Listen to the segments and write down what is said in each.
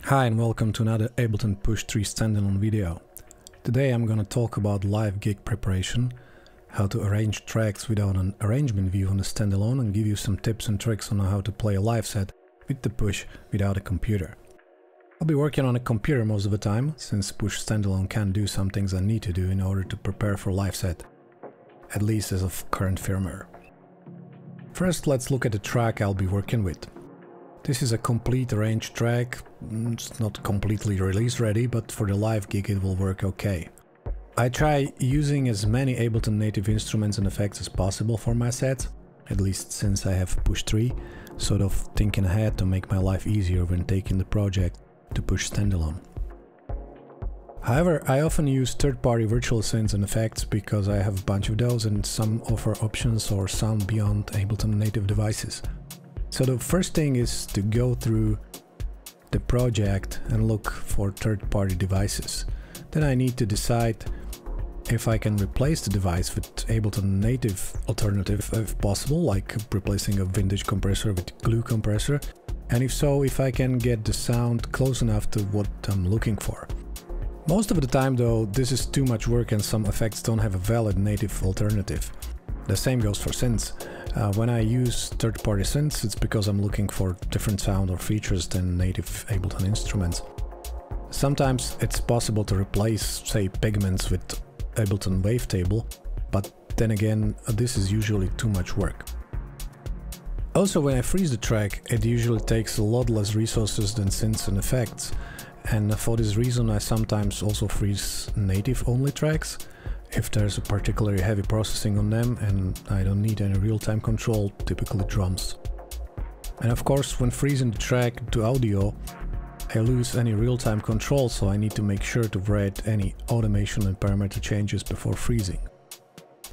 Hi and welcome to another Ableton Push 3 standalone video. Today I'm gonna talk about live gig preparation, how to arrange tracks without an arrangement view on the standalone, and give you some tips and tricks on how to play a live set with the Push without a computer. I'll be working on a computer most of the time, since Push standalone can't do some things I need to do in order to prepare for live set, at least as of current firmware. First, let's look at the track I'll be working with. This is a complete arranged track. It's not completely release ready, but for the live gig it will work okay. I try using as many Ableton native instruments and effects as possible for my sets, at least since I have Push 3, sort of thinking ahead to make my life easier when taking the project to Push standalone. However, I often use third-party virtual synths and effects because I have a bunch of those and some offer options or sound beyond Ableton native devices. So the first thing is to go through the project and look for third-party devices. Then I need to decide if I can replace the device with Ableton native alternative if possible, like replacing a vintage compressor with glue compressor, and if so, if I can get the sound close enough to what I'm looking for. Most of the time though, this is too much work and some effects don't have a valid native alternative. The same goes for synths. When I use third-party synths, it's because I'm looking for different sound or features than native Ableton instruments. Sometimes it's possible to replace, say, pigments with Ableton wavetable, but then again, this is usually too much work. Also, when I freeze the track, it usually takes a lot less resources than synths and effects, and for this reason I sometimes also freeze native-only tracks, if there's a particularly heavy processing on them and I don't need any real-time control, typically drums. And of course, when freezing the track to audio, I lose any real-time control, so I need to make sure to write any automation and parameter changes before freezing.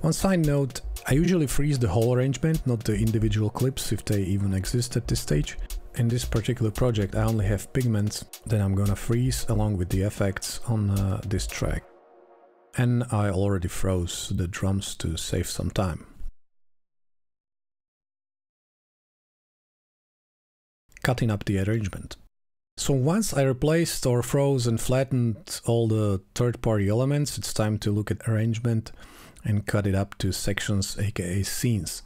One side note, I usually freeze the whole arrangement, not the individual clips if they even exist at this stage. In this particular project I only have pigments that I'm gonna freeze along with the effects on this track. And I already froze the drums to save some time. Cutting up the arrangement. So once I replaced or froze and flattened all the third-party elements, it's time to look at arrangement and cut it up to sections, aka scenes.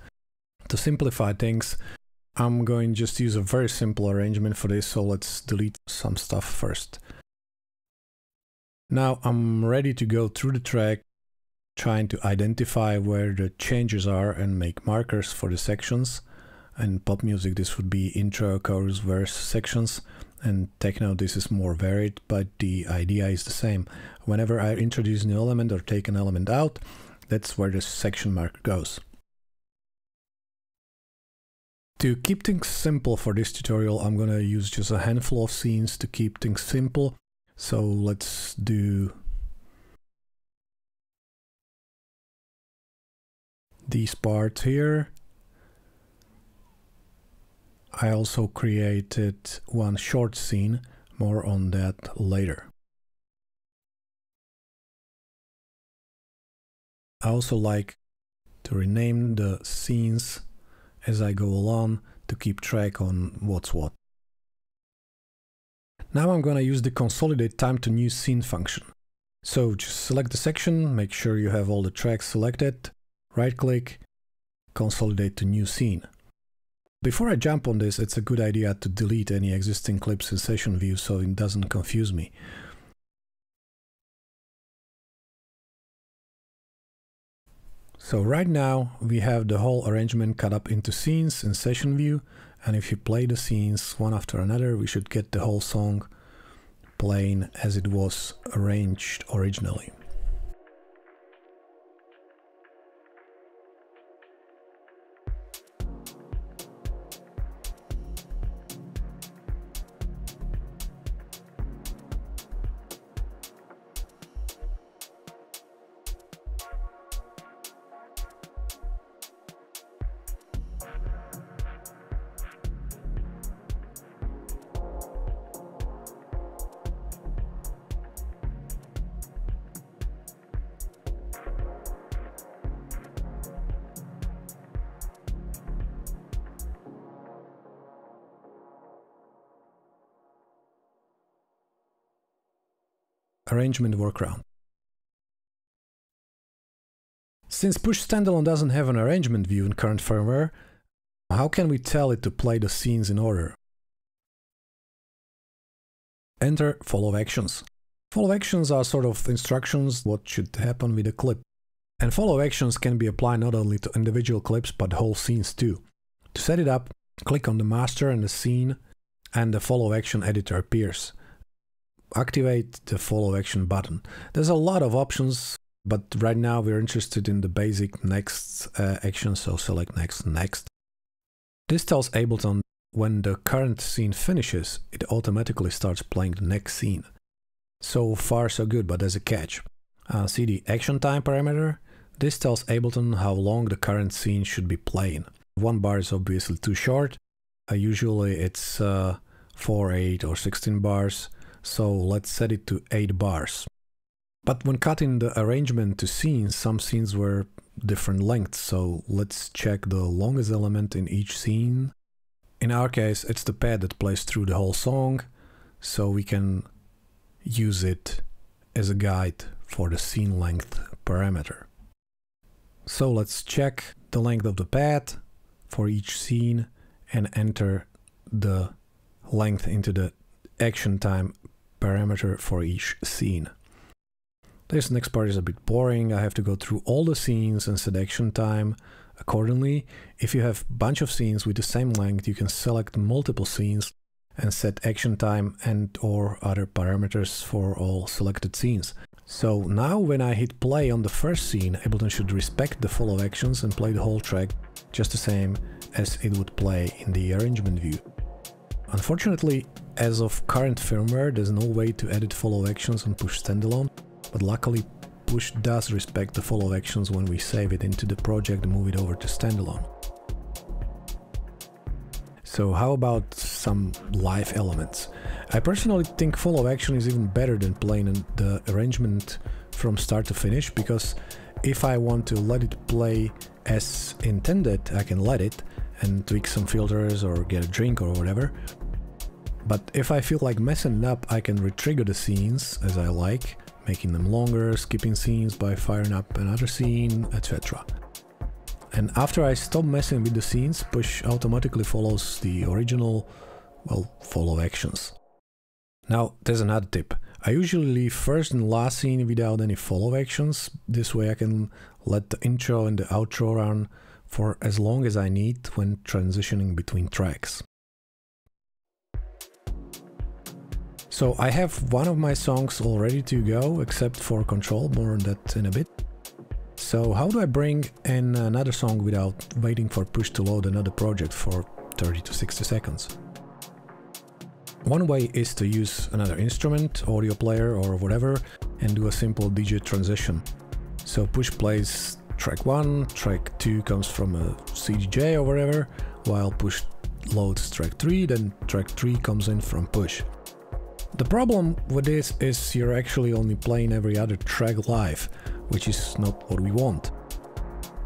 To simplify things, I'm going to just use a very simple arrangement for this, so let's delete some stuff first. Now I'm ready to go through the track, trying to identify where the changes are and make markers for the sections. In pop music this would be intro, chorus, verse sections, and techno this is more varied, but the idea is the same. Whenever I introduce a new element or take an element out, that's where the section marker goes. To keep things simple for this tutorial, I'm gonna use just a handful of scenes to keep things simple. So let's do these parts here. I also created one short scene, more on that later. I also like to rename the scenes as I go along to keep track on what's what. Now I'm gonna use the Consolidate time to new scene function. So just select the section, make sure you have all the tracks selected, right-click, Consolidate to new scene. Before I jump on this, it's a good idea to delete any existing clips in session view so it doesn't confuse me. So right now we have the whole arrangement cut up into scenes in session view, and if you play the scenes one after another, we should get the whole song playing as it was arranged originally. arrangement workaround. Since Push Standalone doesn't have an arrangement view in current firmware, how can we tell it to play the scenes in order? Enter follow actions. Follow actions are sort of instructions what should happen with a clip. And follow actions can be applied not only to individual clips but whole scenes too. To set it up, click on the master and the scene, and the follow action editor appears. Activate the follow action button. There's a lot of options, but right now we're interested in the basic next action, so select next, next. This tells Ableton when the current scene finishes, it automatically starts playing the next scene. So far so good, but there's a catch. See the action time parameter? This tells Ableton how long the current scene should be playing. 1 bar is obviously too short. Usually it's 4, 8 or 16 bars, so let's set it to 8 bars. But when cutting the arrangement to scenes, some scenes were different lengths, so let's check the longest element in each scene. In our case, it's the pad that plays through the whole song, so we can use it as a guide for the scene length parameter. So let's check the length of the pad for each scene and enter the length into the action time parameter for each scene. This next part is a bit boring. I have to go through all the scenes and set action time accordingly. If you have a bunch of scenes with the same length, you can select multiple scenes and set action time and or other parameters for all selected scenes. So now when I hit play on the first scene, Ableton should respect the follow actions and play the whole track just the same as it would play in the arrangement view. Unfortunately, as of current firmware, there's no way to edit follow actions on Push Standalone, but luckily Push does respect the follow actions when we save it into the project and move it over to Standalone. So how about some live elements? I personally think follow action is even better than playing the arrangement from start to finish, because if I want to let it play as intended, I can let it and tweak some filters or get a drink or whatever. But if I feel like messing it up, I can retrigger the scenes as I like, making them longer, skipping scenes by firing up another scene, etc. And after I stop messing with the scenes, Push automatically follows the original, well, follow actions. Now, there's another tip. I usually leave first and last scene without any follow actions. This way I can let the intro and the outro run for as long as I need when transitioning between tracks. So I have one of my songs all ready to go, except for Control, more on that in a bit. So how do I bring in another song without waiting for Push to load another project for 30 to 60 seconds? One way is to use another instrument, audio player or whatever, and do a simple DJ transition. So Push plays track 1, track 2 comes from a CDJ or whatever, while Push loads track 3, then track 3 comes in from Push. The problem with this is you're actually only playing every other track live, which is not what we want.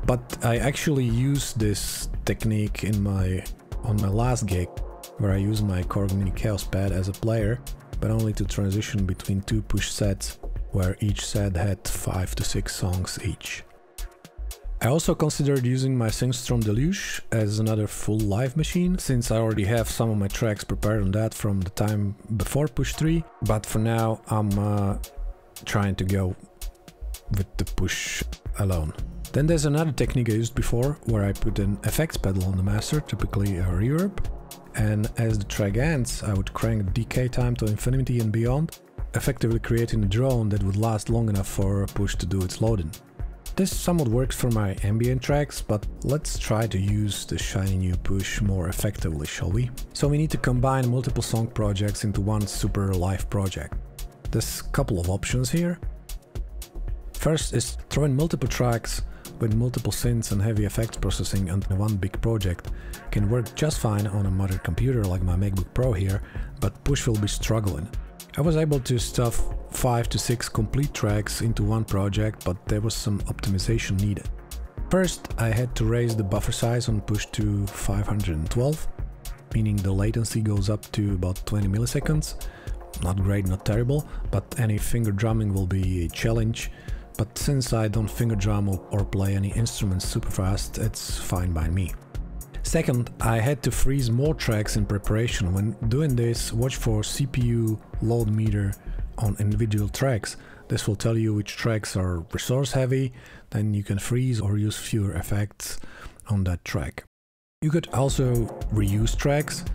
But I actually used this technique on my last gig, where I use my Korg Mini Chaos pad as a player, but only to transition between 2 Push sets, where each set had 5 to 6 songs each. I also considered using my Syncstrom Deluge as another full live machine, since I already have some of my tracks prepared on that from the time before Push 3, but for now I'm trying to go with the Push alone. Then there's another technique I used before, where I put an effects pedal on the master, typically a reverb, and as the track ends I would crank the decay time to infinity and beyond, effectively creating a drone that would last long enough for Push to do its loading. This somewhat works for my ambient tracks, but let's try to use the shiny new Push more effectively, shall we? So we need to combine multiple song projects into one super live project. There's a couple of options here. First is throwing multiple tracks with multiple synths and heavy effects processing into one big project. Can work just fine on a modern computer like my MacBook Pro here, but Push will be struggling. I was able to stuff 5 to 6 complete tracks into one project, but there was some optimization needed. First, I had to raise the buffer size on Push to 512, meaning the latency goes up to about 20 milliseconds. It's not great, not terrible, but any finger drumming will be a challenge. But since I don't finger drum or play any instruments super fast, it's fine by me. Second, I had to freeze more tracks in preparation. When doing this, watch for CPU load meter on individual tracks. This will tell you which tracks are resource heavy, then you can freeze or use fewer effects on that track. You could also reuse tracks.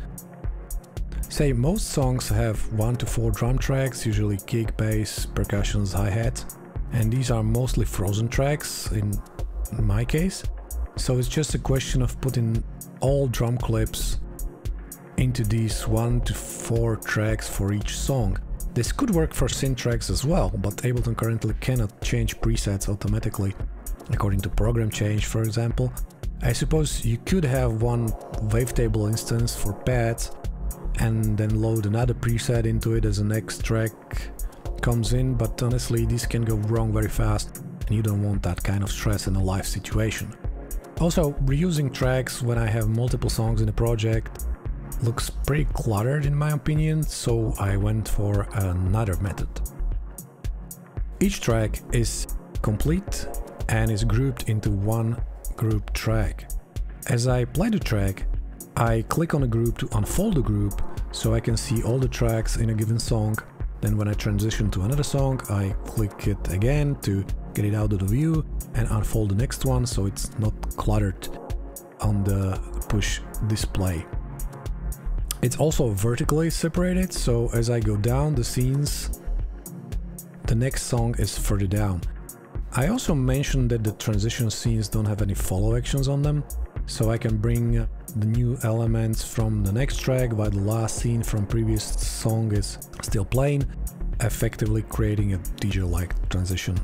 Say most songs have 1 to 4 drum tracks, usually kick, bass, percussions, hi-hats, and these are mostly frozen tracks in my case. So it's just a question of putting all drum clips into these 1 to 4 tracks for each song. This could work for synth tracks as well, but Ableton currently cannot change presets automatically according to program change, for example. I suppose you could have one wavetable instance for pads and then load another preset into it as the next track comes in, but honestly this can go wrong very fast and you don't want that kind of stress in a live situation. Also, reusing tracks when I have multiple songs in a project looks pretty cluttered in my opinion, so I went for another method. Each track is complete and is grouped into one group track. As I play the track, I click on a group to unfold the group so I can see all the tracks in a given song. Then when I transition to another song, I click it again to get it out of the view and unfold the next one so it's not cluttered on the push display. It's also vertically separated, so as I go down the scenes, the next song is further down. I also mentioned that the transition scenes don't have any follow actions on them, so I can bring the new elements from the next track while the last scene from previous song is still playing, effectively creating a DJ-like transition.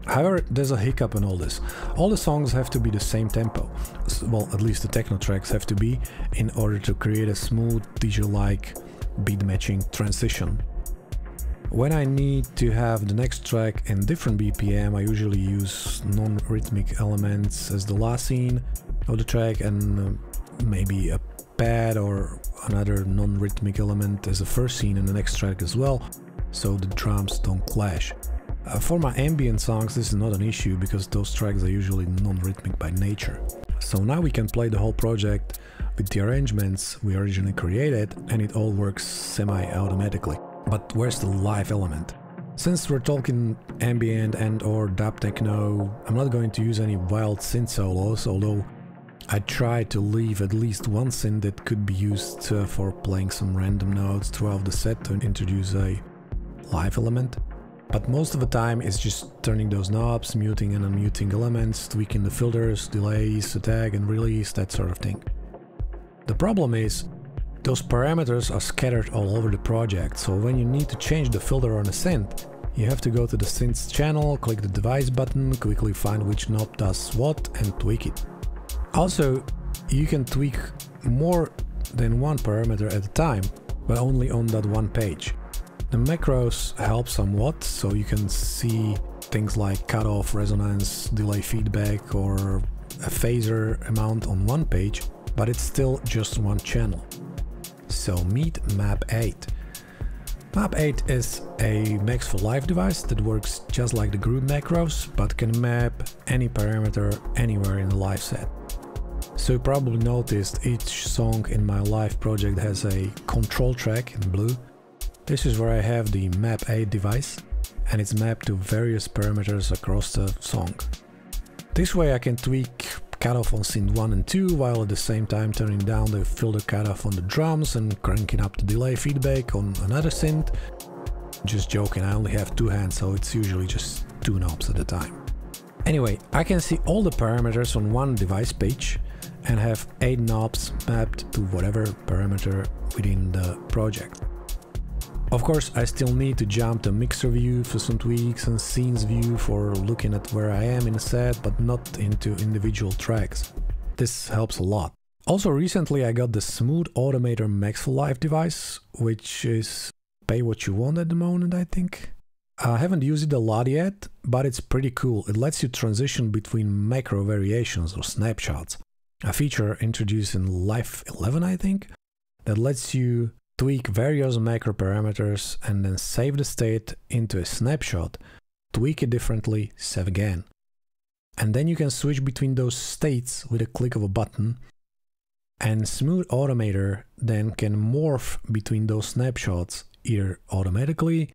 However, there's a hiccup in all this. All the songs have to be the same tempo. Well, at least the techno tracks have to be, in order to create a smooth DJ-like beat matching transition. When I need to have the next track in different BPM, I usually use non-rhythmic elements as the last scene of the track and maybe a pad or another non-rhythmic element as the first scene in the next track as well, so the drums don't clash. For my ambient songs this is not an issue because those tracks are usually non-rhythmic by nature. So now we can play the whole project with the arrangements we originally created and it all works semi-automatically. But where's the live element? Since we're talking ambient and or dub techno, I'm not going to use any wild synth solos, although I try to leave at least one synth that could be used for playing some random notes throughout the set to introduce a live element. But most of the time it's just turning those knobs, muting and unmuting elements, tweaking the filters, delays, attack and release, that sort of thing. The problem is, those parameters are scattered all over the project, so when you need to change the filter on a synth, you have to go to the synths channel, click the device button, quickly find which knob does what and tweak it. Also, you can tweak more than one parameter at a time, but only on that one page. The macros help somewhat, so you can see things like cutoff, resonance, delay feedback or a phaser amount on one page, but it's still just one channel. So meet Map 8. Map 8 is a Max for Live device that works just like the group macros, but can map any parameter anywhere in the live set. So you probably noticed each song in my live project has a control track in blue. This is where I have the Map 8 device and it's mapped to various parameters across the song. This way I can tweak cutoff on synth 1 and 2 while at the same time turning down the filter cutoff on the drums and cranking up the delay feedback on another synth. Just joking, I only have two hands, so it's usually just two knobs at a time. Anyway, I can see all the parameters on one device page and have 8 knobs mapped to whatever parameter within the project. Of course, I still need to jump to mixer view for some tweaks and scenes view for looking at where I am in a set, but not into individual tracks. This helps a lot. Also recently I got the Smooth Automator Max for Live device, which is pay what you want at the moment, I think. I haven't used it a lot yet, but it's pretty cool. It lets you transition between macro variations or snapshots, a feature introduced in Live 11, I think. that lets you tweak various macro parameters and then save the state into a snapshot, tweak it differently, save again. And then you can switch between those states with a click of a button, and Smooth Automator then can morph between those snapshots either automatically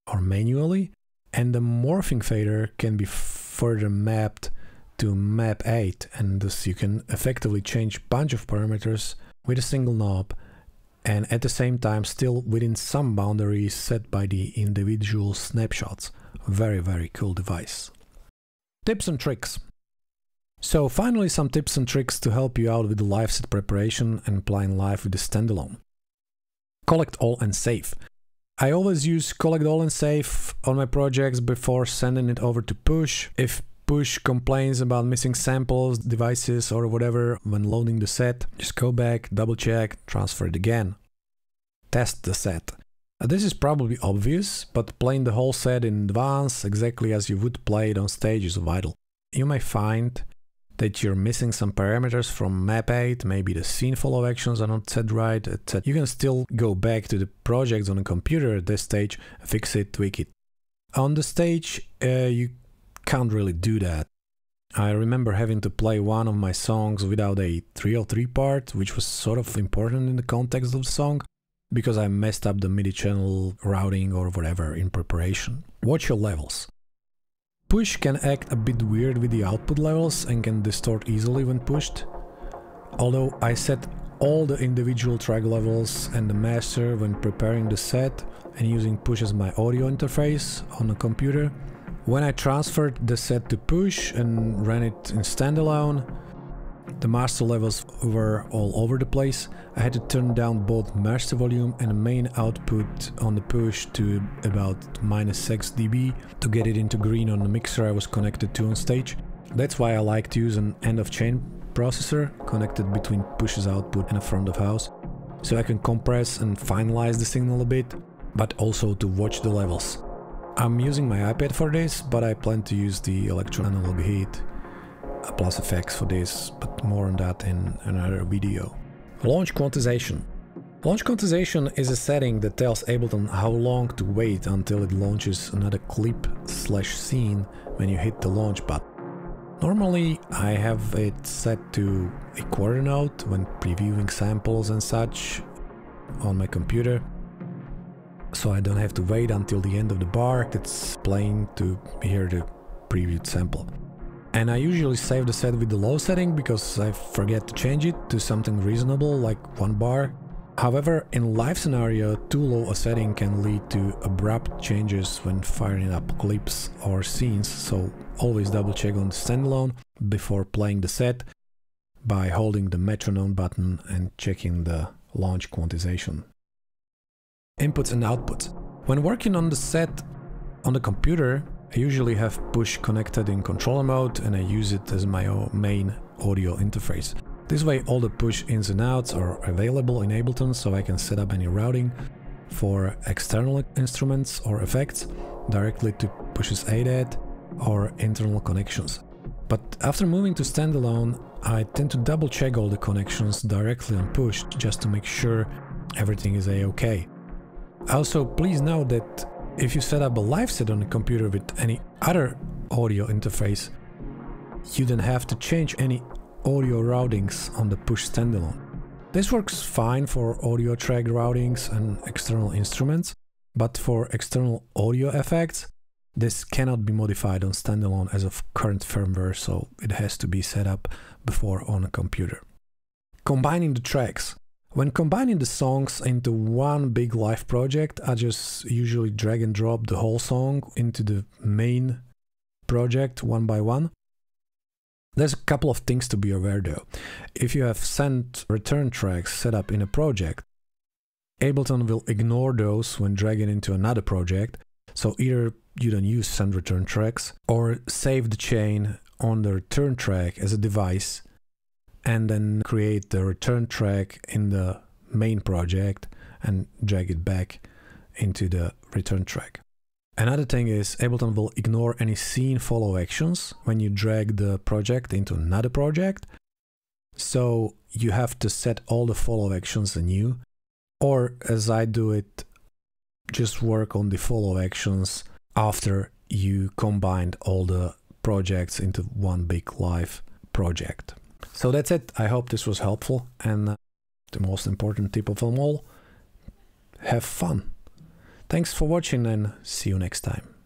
or manually, and the morphing fader can be further mapped to map 8, and thus you can effectively change a bunch of parameters with a single knob, and at the same time still within some boundaries set by the individual snapshots. Very cool device. Tips and tricks. So finally some tips and tricks to help you out with the live set preparation and playing live with the Standalone. Collect all and save. I always use collect all and save on my projects before sending it over to Push. If Push complains about missing samples, devices or whatever when loading the set, just go back, double check, transfer it again. Test the set. This is probably obvious, but playing the whole set in advance, exactly as you would play it on stage, is vital. You may find that you're missing some parameters from map 8, maybe the scene follow actions are not set right, etc. You can still go back to the projects on a computer at this stage, fix it, tweak it. On the stage, you can't really do that. I remember having to play one of my songs without a 303 part, which was sort of important in the context of the song, because I messed up the MIDI channel routing or whatever in preparation. Watch your levels. Push can act a bit weird with the output levels and can distort easily when pushed. Although I set all the individual track levels and the master when preparing the set and using Push as my audio interface on the computer. When I transferred the set to Push and ran it in Standalone, the master levels were all over the place. I had to turn down both master volume and main output on the Push to about -6 dB to get it into green on the mixer I was connected to on stage. That's why I like to use an end-of-chain processor connected between Push's output and the front of house, so I can compress and finalize the signal a bit, but also to watch the levels. I'm using my iPad for this, but I plan to use the electro-analog heat plus effects for this, but more on that in another video. Launch Quantization. Launch Quantization is a setting that tells Ableton how long to wait until it launches another clip/scene when you hit the launch button. Normally I have it set to a quarter note when previewing samples and such on my computer, so I don't have to wait until the end of the bar that's playing to hear the previewed sample. And I usually save the set with the low setting because I forget to change it to something reasonable like 1 bar. However, in live scenario, too low a setting can lead to abrupt changes when firing up clips or scenes, so always double check on the Standalone before playing the set by holding the metronome button and checking the launch quantization. Inputs and outputs. When working on the set on the computer, I usually have Push connected in controller mode and I use it as my main audio interface. This way all the Push ins and outs are available in Ableton, so I can set up any routing for external instruments or effects directly to Push's ADAT or internal connections. But after moving to Standalone, I tend to double check all the connections directly on Push just to make sure everything is a-okay. Also, please note that if you set up a live set on a computer with any other audio interface, you don't have to change any audio routings on the Push Standalone. This works fine for audio track routings and external instruments, but for external audio effects, this cannot be modified on Standalone as of current firmware, so it has to be set up before on a computer. Combining the tracks. When combining the songs into one big live project, I just usually drag and drop the whole song into the main project one by one. There's a couple of things to be aware though. If you have send return tracks set up in a project, Ableton will ignore those when dragging into another project, so either you don't use send return tracks or save the chain on the return track as a device and then create the return track in the main project and drag it back into the return track. Another thing is Ableton will ignore any scene follow actions when you drag the project into another project, so you have to set all the follow actions anew Or as I do it, just work on the follow actions after you combined all the projects into one big live project. So that's it. I hope this was helpful, and the most important tip of them all, have fun. Thanks for watching and see you next time.